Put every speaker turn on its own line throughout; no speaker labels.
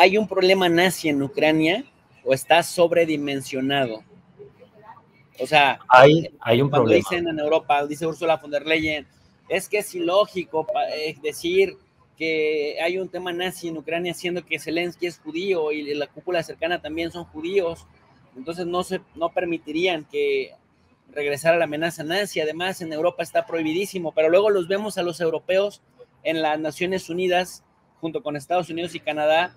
¿hay un problema nazi en Ucrania o está sobredimensionado? O sea,
hay un
cuando
problema.
dicen en Europa, dice Ursula von der Leyen, es que es ilógico decir que hay un tema nazi en Ucrania, siendo que Zelensky es judío y la cúpula cercana también son judíos. Entonces no permitirían que regresara la amenaza nazi. Además, en Europa está prohibidísimo, pero luego los vemos a los europeos en las Naciones Unidas, junto con Estados Unidos y Canadá,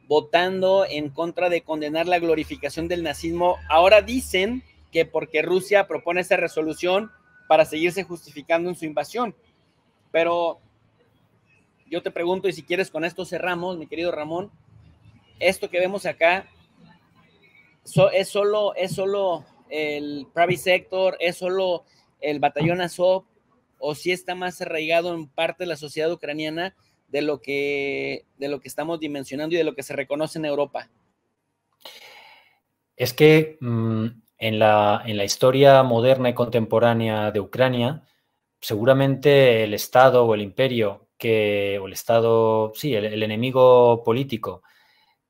votando en contra de condenar la glorificación del nazismo. Ahora dicen que porque Rusia propone esa resolución para seguirse justificando en su invasión. Pero yo te pregunto, y si quieres con esto cerramos, mi querido Ramón, esto que vemos acá es solo el private sector, es solo el batallón Azov, o si está más arraigado en parte de la sociedad ucraniana de lo que estamos dimensionando y de lo que se reconoce en Europa.
Es que en la historia moderna y contemporánea de Ucrania, seguramente el Estado o el imperio o el Estado, sí, el enemigo político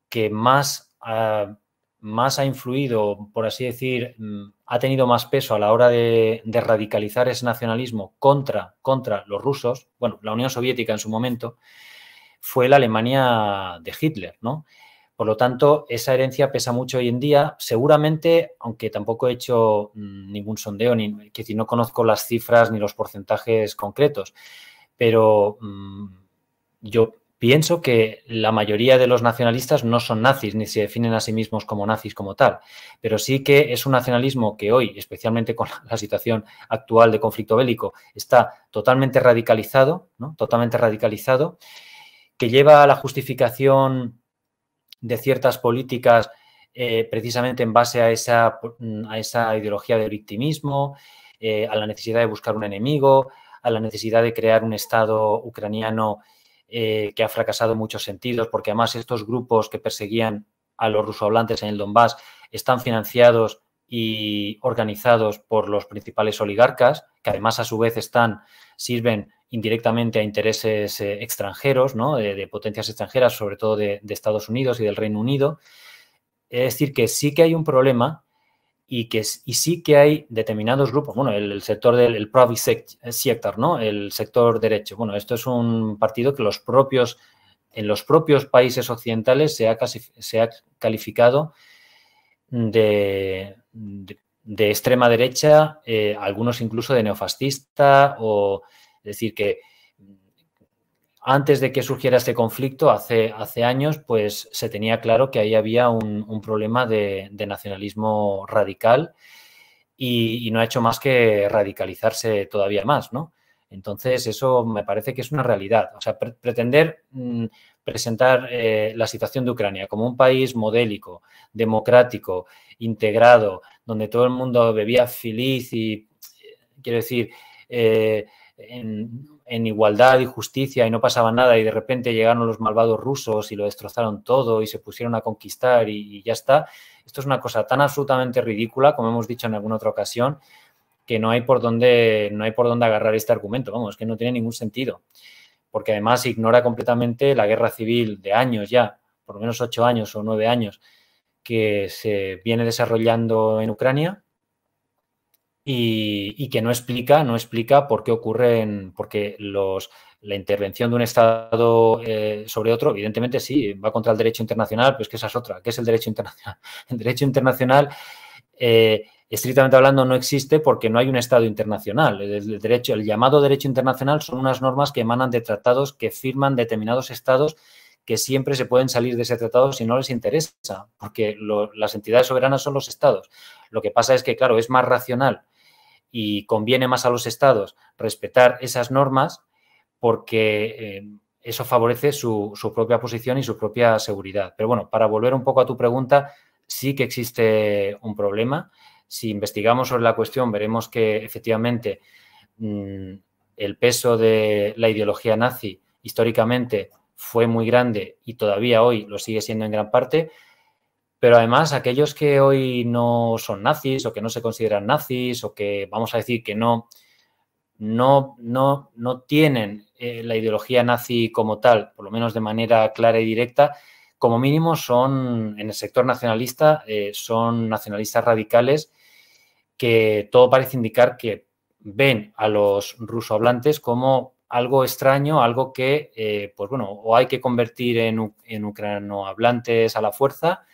que más ha influido, por así decir, ha tenido más peso a la hora de radicalizar ese nacionalismo contra los rusos, bueno, la Unión Soviética en su momento, fue la Alemania de Hitler, ¿no? Por lo tanto, esa herencia pesa mucho hoy en día. Seguramente, aunque tampoco he hecho ningún sondeo, que si no conozco las cifras ni los porcentajes concretos, pero yo pienso que la mayoría de los nacionalistas no son nazis, ni se definen a sí mismos como nazis como tal, pero sí que es un nacionalismo que hoy, especialmente con la situación actual de conflicto bélico, está totalmente radicalizado, ¿no? Totalmente radicalizado, que lleva a la justificación de ciertas políticas precisamente en base a esa ideología del victimismo, a la necesidad de buscar un enemigo, a la necesidad de crear un Estado ucraniano que ha fracasado en muchos sentidos, porque además estos grupos que perseguían a los rusohablantes en el Donbass están financiados y organizados por los principales oligarcas, que además a su vez sirven indirectamente a intereses extranjeros, ¿no? de potencias extranjeras, sobre todo de Estados Unidos y del Reino Unido. Es decir, que sí que hay un problema y sí que hay determinados grupos, bueno, el sector del private sector, ¿no? El sector derecho. Bueno, esto es un partido que en los propios países occidentales se ha calificado de extrema derecha, algunos incluso de neofascista, es decir, que antes de que surgiera este conflicto, hace años, pues se tenía claro que ahí había un problema de nacionalismo radical y no ha hecho más que radicalizarse todavía más, ¿no? Entonces, eso me parece que es una realidad. O sea, pretender presentar la situación de Ucrania como un país modélico, democrático, integrado, donde todo el mundo bebía feliz y, quiero decir, en igualdad y justicia y no pasaba nada y de repente llegaron los malvados rusos y lo destrozaron todo y se pusieron a conquistar y ya está. Esto es una cosa tan absolutamente ridícula, como hemos dicho en alguna otra ocasión, que no hay por dónde agarrar este argumento. Vamos, que no tiene ningún sentido. Porque además ignora completamente la guerra civil de años ya, por lo menos 8 años o 9 años, que se viene desarrollando en Ucrania y que no explica por qué porque la intervención de un Estado sobre otro, evidentemente sí, va contra el derecho internacional, pero es que esa es otra. ¿Qué es el derecho internacional? El derecho internacional, estrictamente hablando, no existe porque no hay un Estado internacional. El llamado derecho internacional son unas normas que emanan de tratados que firman determinados Estados que siempre se pueden salir de ese tratado si no les interesa, porque las entidades soberanas son los Estados. Lo que pasa es que, claro, es más racional y conviene más a los Estados respetar esas normas porque eso favorece su propia posición y su propia seguridad. Pero bueno, para volver un poco a tu pregunta, sí que existe un problema. Si investigamos sobre la cuestión, veremos que efectivamente el peso de la ideología nazi históricamente fue muy grande y todavía hoy lo sigue siendo en gran parte. Pero además, aquellos que hoy no son nazis o que no se consideran nazis o que, vamos a decir, que no tienen la ideología nazi como tal, por lo menos de manera clara y directa, como mínimo son, en el sector nacionalista, son nacionalistas radicales que todo parece indicar que ven a los rusohablantes como algo extraño, algo que, pues bueno, o hay que convertir en ucranohablantes a la fuerza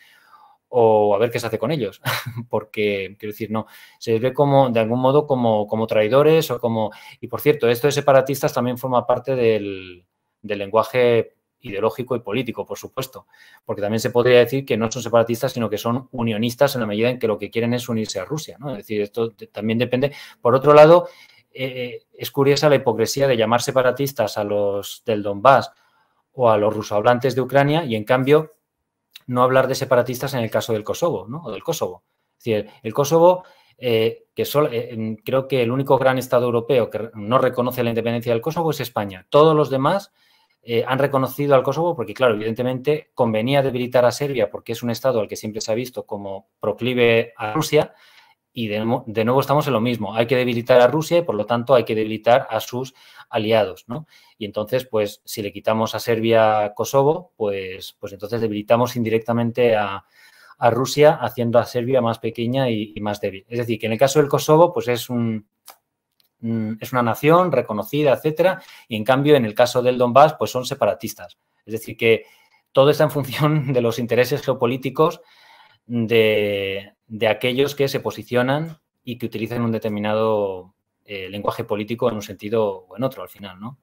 o a ver qué se hace con ellos, porque, quiero decir, no, se les ve como, de algún modo, como traidores o como... Y, por cierto, esto de separatistas también forma parte del lenguaje ideológico y político, por supuesto, porque también se podría decir que no son separatistas, sino que son unionistas en la medida en que lo que quieren es unirse a Rusia, ¿no? Es decir, esto también depende. Por otro lado, es curiosa la hipocresía de llamar separatistas a los del Donbass o a los rusohablantes de Ucrania y, en cambio, no hablar de separatistas en el caso del Kosovo, ¿no? O del Kosovo. Es decir, el Kosovo, creo que el único gran Estado europeo que no reconoce la independencia del Kosovo es España. Todos los demás han reconocido al Kosovo porque, claro, evidentemente convenía debilitar a Serbia porque es un Estado al que siempre se ha visto como proclive a Rusia. Y de nuevo estamos en lo mismo. Hay que debilitar a Rusia y, por lo tanto, hay que debilitar a sus aliados, ¿no? Y entonces, pues, si le quitamos a Serbia Kosovo, pues entonces debilitamos indirectamente a Rusia, haciendo a Serbia más pequeña y más débil. Es decir, que en el caso del Kosovo, pues es una nación reconocida, etcétera, y en cambio, en el caso del Donbass, pues son separatistas. Es decir, que todo está en función de los intereses geopolíticos de aquellos que se posicionan y que utilizan un determinado lenguaje político en un sentido o en otro, al final, ¿no?